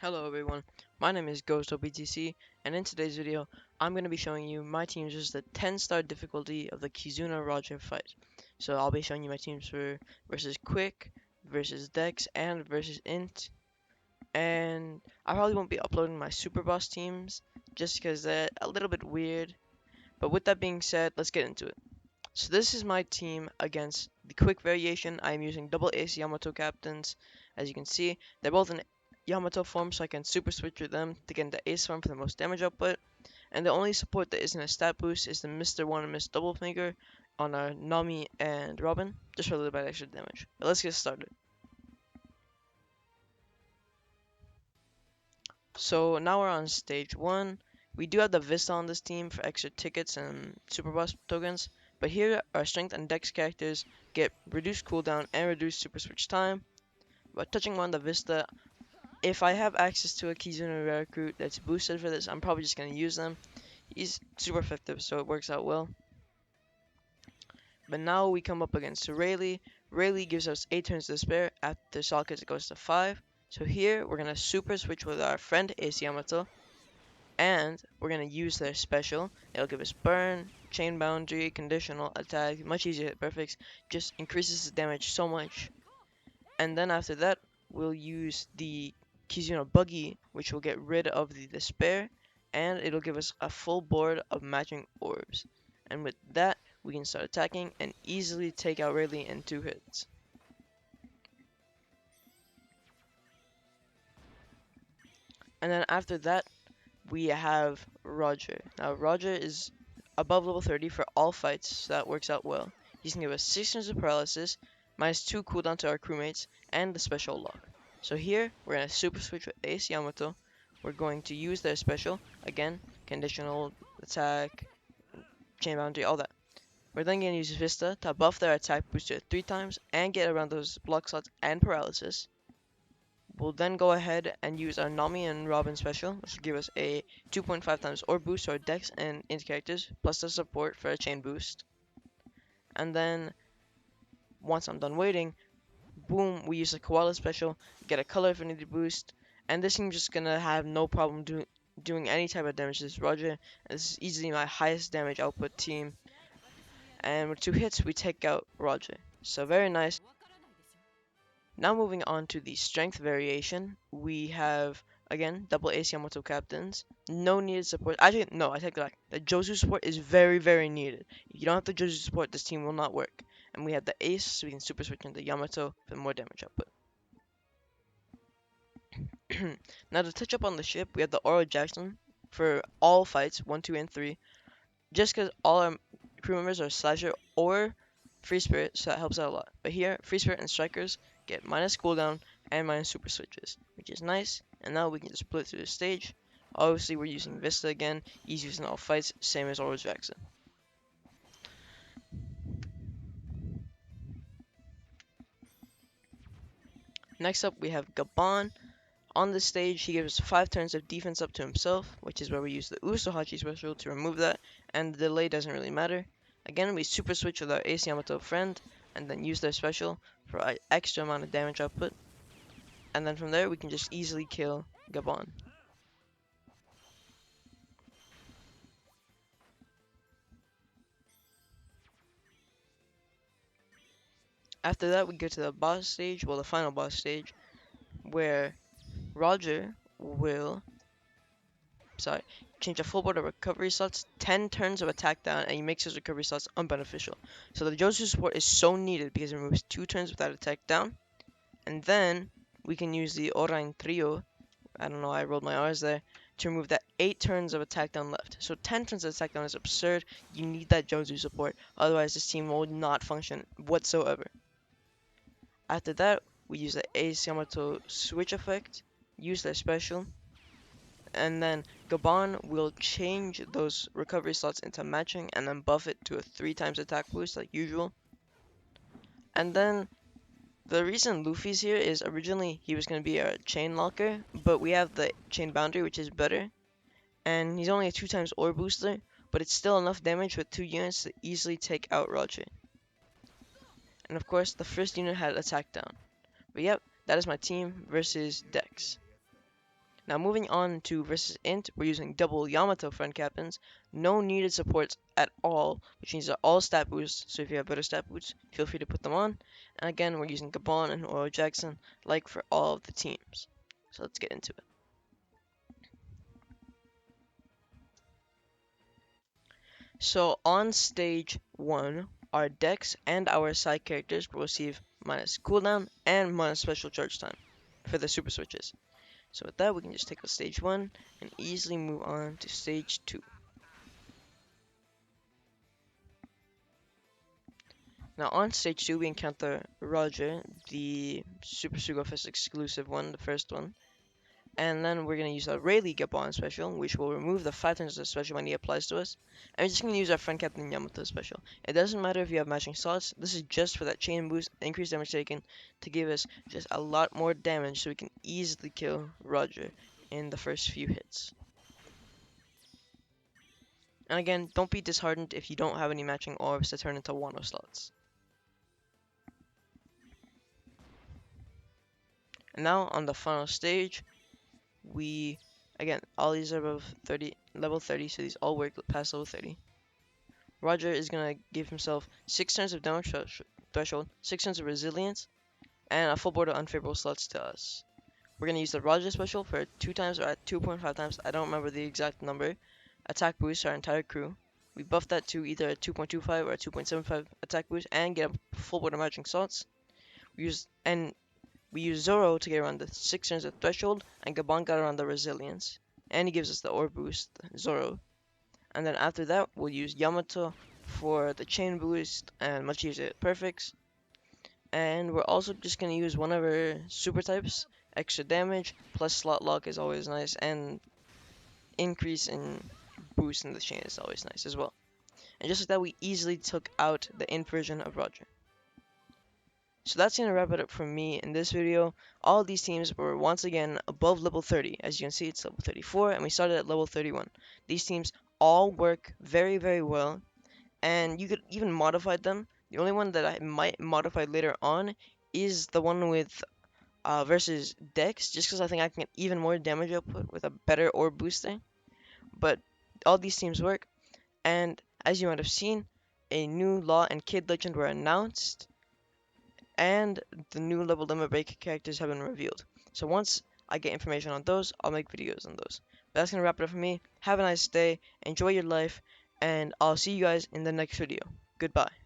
Hello everyone, my name is GhostOBTC, and in today's video, I'm going to be showing you my teams versus the 10-star difficulty of the Kizuna Roger fight. So I'll be showing you my teams for versus Quick, versus Dex, and versus Int. And I probably won't be uploading my Super Boss teams, just because they're a little bit weird. But with that being said, let's get into it. So this is my team against the Quick variation. I am using double Ace Yamato captains. As you can see, they're both in Yamato form, so I can super switch with them to get into Ace form for the most damage output. And the only support that isn't a stat boost is the Mr. 1 and Miss Double Finger on our Nami and Robin, just for a little bit extra damage. But let's get started. So now we're on stage 1. We do have the Vista on this team for extra tickets and Super Boss tokens, but here our Strength and Dex characters get reduced cooldown and reduced super switch time. But touching on the Vista, if I have access to a Kizuna rare recruit that's boosted for this, I'm probably just going to use them. He's super effective, so it works out well. But now we come up against Rayleigh. Rayleigh gives us 8 turns to spare. After sockets, it goes to 5. So here, we're going to super switch with our friend Ace Yamato. And we're going to use their special. It'll give us burn, chain boundary, conditional, attack, much easier hit perfects. Just increases the damage so much. And then after that, we'll use the Kizuna Buggy, which will get rid of the despair. And it'll give us a full board of matching orbs. And with that, we can start attacking and easily take out Rayleigh in 2 hits. And then after that, we have Roger. Now, Roger is above level 30 for all fights, so that works out well. He's going to give us 6 turns of paralysis, minus 2 cooldown to our crewmates, and the special lock. So here, we're going to super switch with Ace Yamato. We're going to use their special, again, conditional, attack, chain boundary, all that. We're then going to use Vista to buff their attack booster 3 times and get around those block slots and paralysis. We'll then go ahead and use our Nami and Robin special, which will give us a 2.5 times orb boost to our Dex and Int characters, plus the support for a chain boost. And then, once I'm done waiting, boom, we use a Koala special, get a color affinity boost, and this thing's just gonna have no problem doing any type of damage to this Roger. This is easily my highest damage output team. And with 2 hits, we take out Roger. So very nice. Now moving on to the strength variation, we have, again, double Ace Yamato captains. No needed support. Actually, no, I take that back. The Jozu support is very, very needed. If you don't have the Jozu support, this team will not work. And we have the Ace, so we can super switch into Yamato for more damage output. Now to touch up on the ship, we have the Oro Jackson for all fights, 1, 2, and 3. Just because all our crew members are Slasher or Free Spirit, so that helps out a lot. But here, Free Spirit and Strikers get minus cooldown and minus super switches, which is nice. And now we can just split through the stage. Obviously, we're using Vista again. He's using all fights, same as Oro Jackson. Next up, we have Gabon. On this stage, he gives 5 turns of defense up to himself, which is where we use the Usohachi special to remove that, and the delay doesn't really matter. Again, we super switch with our Ace Yamato friend, and then use their special for an extra amount of damage output. And then from there, we can just easily kill Gabon. After that, we go to the boss stage, well, the final boss stage, where Roger will, change a full board of recovery slots, 10 turns of attack down, and he makes his recovery slots unbeneficial. So the Josu support is so needed because it removes 2 turns without attack down. And then we can use the Orain Trio, I don't know, I rolled my R's there, to remove that 8 turns of attack down left. So 10 turns of attack down is absurd. You need that Josu support, otherwise this team will not function whatsoever. After that, we use the Ace Yamato switch effect, use their special, and then Gabon will change those recovery slots into matching and then buff it to a 3 times attack boost like usual. And then the reason Luffy's here is originally he was going to be a chain locker, but we have the chain boundary, which is better. And he's only a 2 times ore booster, but it's still enough damage with 2 units to easily take out Roger. And of course, the first unit had attack down. But yep, that is my team versus Dex. Now moving on to versus int, we're using double Yamato friend captains. No needed supports at all, which means they're all stat boosts. So if you have better stat boosts, feel free to put them on. And again, we're using Gabon and Oro Jackson, like for all of the teams. So let's get into it. So on stage 1, our decks and our side characters will receive minus cooldown and minus special charge time for the super switches. So with that, we can just take out stage 1 and easily move on to stage 2. Now on stage 2, we encounter Roger, the Super Sugo Fest exclusive one, the first one. And then we're going to use a Rayleigh Gabon special, which will remove the 5 times the special when he applies to us. And we're just going to use our friend Captain Yamato special. It doesn't matter if you have matching slots, this is just for that chain boost, increased damage taken, to give us just a lot more damage so we can easily kill Roger in the first few hits. And again, don't be disheartened if you don't have any matching orbs to turn into Wano slots. And now on the final stage, again, all these are above level 30, so these all work past level 30. Roger is going to give himself 6 turns of damage threshold, 6 turns of resilience, and a full board of unfavorable slots to us. We're going to use the Roger special for 2 times or at 2.5 times, I don't remember the exact number, attack boost our entire crew. We buff that to either a 2.25 or a 2.75 attack boost and get a full board of matching slots. We use Zoro to get around the 6 turns of threshold, and Gabon got around the resilience. And he gives us the ore boost, Zoro. And then after that, we'll use Yamato for the chain boost and much easier perfects. And we're also just going to use one of our super types, extra damage, plus slot lock is always nice, and increase in boost in the chain is always nice as well. And just like that, we easily took out the int version of Roger. So that's going to wrap it up for me in this video. All of these teams were once again above level 30. As you can see, it's level 34, and we started at level 31. These teams all work very, very well, and you could even modify them. The only one that I might modify later on is the one with versus Dex, just because I think I can get even more damage output with a better orb boosting. But all these teams work, and as you might have seen, a new Law and Kid Legend were announced, and the new level limit break characters have been revealed. So once I get information on those, I'll make videos on those. But that's going to wrap it up for me. Have a nice day, enjoy your life, and I'll see you guys in the next video. Goodbye.